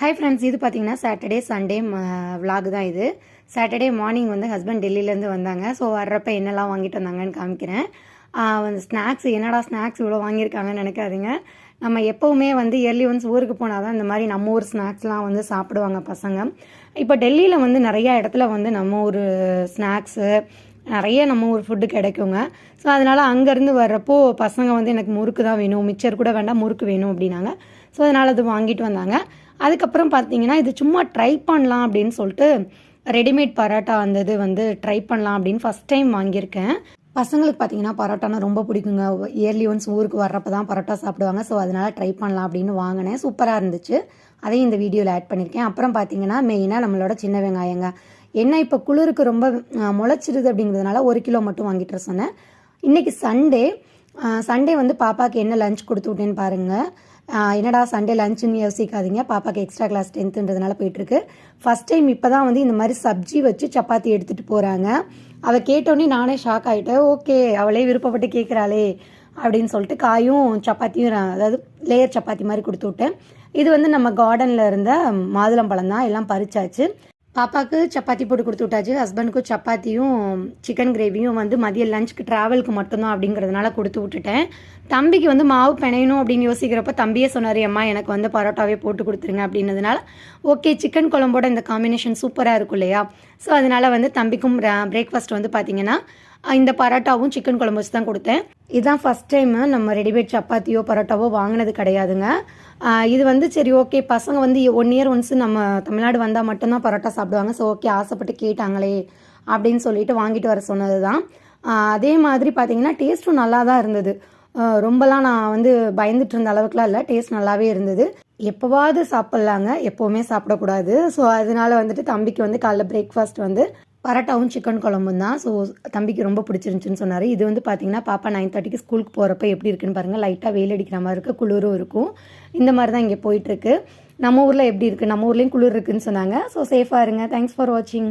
Hi friends, இது பார்த்தீங்கன்னா Saturday Sunday vlog தான் இது. சாட்டர்டே மார்னிங் வந்து ஹஸ்பண்ட் டெல்லியிலேருந்து வந்தாங்க. ஸோ வர்றப்ப என்னெல்லாம் வாங்கிட்டு வந்தாங்கன்னு காமிக்கிறேன். வந்து ஸ்நாக்ஸ், என்னடா ஸ்நாக்ஸ் இவ்வளோ வாங்கியிருக்காங்கன்னு நினைக்காதீங்க. நம்ம எப்போவுமே வந்து இயர்லி ஒன்ஸ் ஊருக்கு போனால் தான் இந்த மாதிரி நம்ம ஊர் ஸ்நாக்ஸ்லாம் வந்து சாப்பிடுவாங்க பசங்க. இப்போ டெல்லியில் வந்து நிறையா இடத்துல வந்து நம்ம ஊர் ஸ்நாக்ஸு, நிறைய நம்ம ஊர் ஃபுட்டு கிடைக்குங்க. ஸோ அதனால் அங்கேருந்து வர்றப்போ பசங்க வந்து எனக்கு முறுக்கு தான் வேணும், மிச்சர் கூட வேண்டாம், முறுக்கு வேணும் அப்படின்னாங்க. ஸோ அதனால் அது வாங்கிட்டு வந்தாங்க. அதுக்கப்புறம் பார்த்தீங்கன்னா இது சும்மா ட்ரை பண்ணலாம் அப்படின்னு சொல்லிட்டு ரெடிமேட் பரோட்டா வந்தது வந்து ட்ரை பண்ணலாம் அப்படின்னு ஃபஸ்ட் டைம் வாங்கியிருக்கேன். பசங்களுக்கு பார்த்தீங்கன்னா பரோட்டானா ரொம்ப பிடிக்குங்க. இயர்லி ஒன்ஸ் ஊருக்கு வர்றப்ப தான் பரோட்டா சாப்பிடுவாங்க. ஸோ அதனால் ட்ரை பண்ணலாம் அப்படின்னு வாங்கினேன். சூப்பராக இருந்துச்சு. அதையும் இந்த வீடியோவில் ஆட் பண்ணியிருக்கேன். அப்புறம் பார்த்தீங்கன்னா மெயினாக நம்மளோட சின்ன வெங்காயங்க. என்ன இப்போ குளிருக்கு ரொம்ப முளைச்சிருது அப்படிங்கிறதுனால 1 கிலோ மட்டும் வாங்கிட்டு சொன்னேன். இன்றைக்கி சண்டே வந்து பாப்பாவுக்கு என்ன லஞ்ச் கொடுத்து விட்டேன்னு பாருங்கள். என்னடா சண்டே லஞ்சுன்னு யோசிக்காதீங்க. பாப்பாவுக்கு எக்ஸ்ட்ரா கிளாஸ் 10ன்றதுனால போயிட்டுருக்கு. ஃபஸ்ட் டைம் இப்போ தான் வந்து இந்த மாதிரி சப்ஜி வச்சு சப்பாத்தி எடுத்துகிட்டு போகிறாங்க. அவள் கேட்டோன்னே நானே ஷாக் ஆகிட்டேன். ஓகே, அவளே விருப்பப்பட்டு கேட்குறாளே அப்படின்னு சொல்லிட்டு காயும் சப்பாத்தியும், அதாவது லேயர் சப்பாத்தி மாதிரி கொடுத்து விட்டேன். இது வந்து நம்ம கார்டனில் இருந்த மாதுளம்பழம் தான், எல்லாம் பறிச்சாச்சு. பாப்பாவுக்கு சப்பாத்தி போட்டு கொடுத்து விட்டாச்சு. ஹஸ்பண்டுக்கும் சப்பாத்தியும் சிக்கன் கிரேவியும் வந்து மதிய லஞ்சுக்கு ட்ராவலுக்கு மட்டும்தான் அப்படிங்கிறதுனால கொடுத்து விட்டுட்டேன். தம்பிக்கு வந்து மாவு பிணையணும் அப்படின்னு யோசிக்கிறப்ப தம்பியே சொன்னார், அம்மா எனக்கு வந்து பரோட்டாவே போட்டு கொடுத்துருங்க அப்படின்னதுனால ஓகே, சிக்கன் குழம்போட இந்த காம்பினேஷன் சூப்பராக இருக்கும் இல்லையா? ஸோ அதனால் வந்து தம்பிக்கும் பிரேக்ஃபாஸ்ட் வந்து பார்த்திங்கன்னா இந்த பரோட்டாவும் சிக்கன் குழம்பு வச்சு தான் கொடுத்தேன். இதுதான் ஃபஸ்ட் டைமு நம்ம ரெடிமேட் சப்பாத்தியோ பரோட்டாவோ வாங்கினது கிடையாதுங்க. இது வந்து சரி ஓகே, பசங்க வந்து 1 இயர் ஒன்ஸ் நம்ம தமிழ்நாடு வந்தால் மட்டும்தான் பரோட்டா சாப்பிடுவாங்க. ஸோ ஓகே, ஆசைப்பட்டு கேட்டாங்களே அப்படின்னு சொல்லிட்டு வாங்கிட்டு வர சொன்னது தான். அதே மாதிரி பார்த்திங்கன்னா டேஸ்ட்டும் நல்லா தான் இருந்தது. ரொம்பலாம் நான் வந்து பயந்துட்டு இருந்த அளவுக்குலாம் இல்லை, டேஸ்ட் நல்லாவே இருந்தது. எப்போவாவது சாப்பிட்லாங்க, எப்போவுமே சாப்பிடக்கூடாது. ஸோ அதனால வந்துட்டு தம்பிக்கு வந்து காலைல பிரேக்ஃபாஸ்ட் வந்து பரோட்டாவும் சிக்கன் குழம்பும் தான். ஸோ தம்பிக்கு ரொம்ப பிடிச்சிருந்துச்சின்னு சொன்னார். இது வந்து பார்த்திங்கன்னா பாப்பா 9:30க்கு ஸ்கூலுக்கு போகிறப்ப எப்படி இருக்குன்னு பாருங்கள். லைட்டாக வெயில் அடிக்கிற மாதிரி இருக்குது, குளிரும் இருக்கும். இந்த மாதிரி தான் இங்கே போயிட்டுருக்கு. நம்ம ஊரில் எப்படி இருக்குது? நம்ம ஊர்லேயும் குளிர் இருக்குதுன்னு சொன்னாங்க. ஸோ சேஃபாக இருங்க. தேங்க்ஸ் ஃபார் வாட்சிங்.